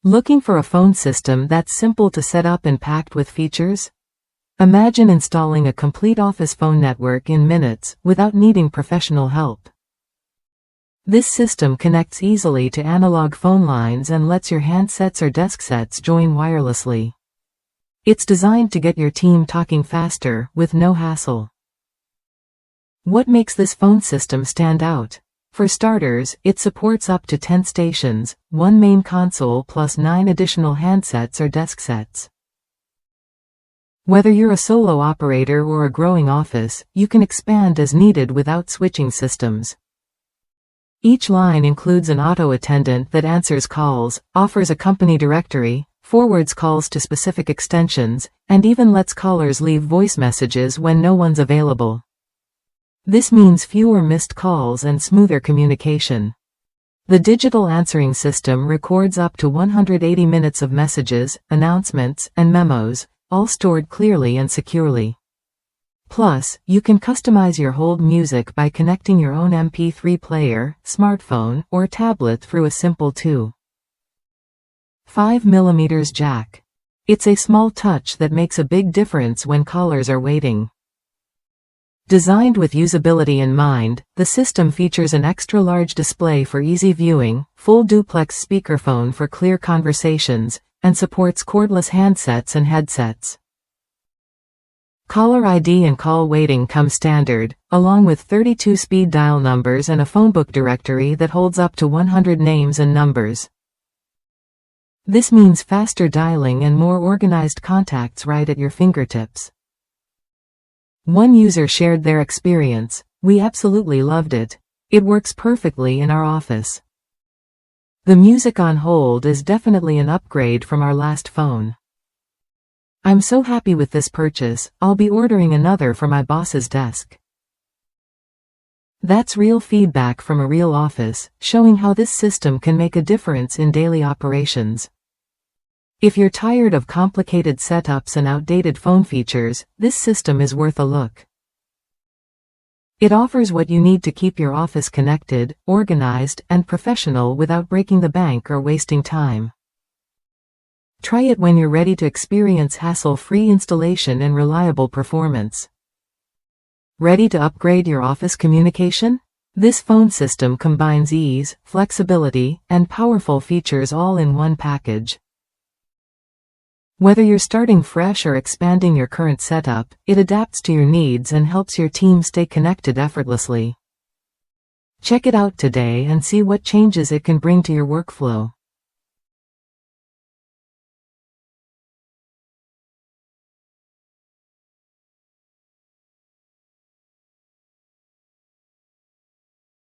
Looking for a phone system that's simple to set up and packed with features? Imagine installing a complete office phone network in minutes without needing professional help. This system connects easily to analog phone lines and lets your handsets or desksets join wirelessly. It's designed to get your team talking faster with no hassle. What makes this phone system stand out? For starters, it supports up to 10 stations, one main console plus 9 additional handsets or desksets. Whether you're a solo operator or a growing office, you can expand as needed without switching systems. Each line includes an auto attendant that answers calls, offers a company directory, forwards calls to specific extensions, and even lets callers leave voice messages when no one's available. This means fewer missed calls and smoother communication. The digital answering system records up to 180 minutes of messages, announcements, and memos, all stored clearly and securely. Plus, you can customize your hold music by connecting your own MP3 player, smartphone, or tablet through a simple 2.5 mm jack. It's a small touch that makes a big difference when callers are waiting. Designed with usability in mind, the system features an extra-large display for easy viewing, full duplex speakerphone for clear conversations, and supports cordless handsets and headsets. Caller ID and call waiting come standard, along with 32 speed dial numbers and a phonebook directory that holds up to 100 names and numbers. This means faster dialing and more organized contacts right at your fingertips. One user shared their experience. "We absolutely loved it. It works perfectly in our office. The music on hold is definitely an upgrade from our last phone. I'm so happy with this purchase, I'll be ordering another for my boss's desk." That's real feedback from a real office, showing how this system can make a difference in daily operations. If you're tired of complicated setups and outdated phone features, this system is worth a look. It offers what you need to keep your office connected, organized, and professional without breaking the bank or wasting time. Try it when you're ready to experience hassle-free installation and reliable performance. Ready to upgrade your office communication? This phone system combines ease, flexibility, and powerful features all in one package. Whether you're starting fresh or expanding your current setup, it adapts to your needs and helps your team stay connected effortlessly. Check it out today and see what changes it can bring to your workflow.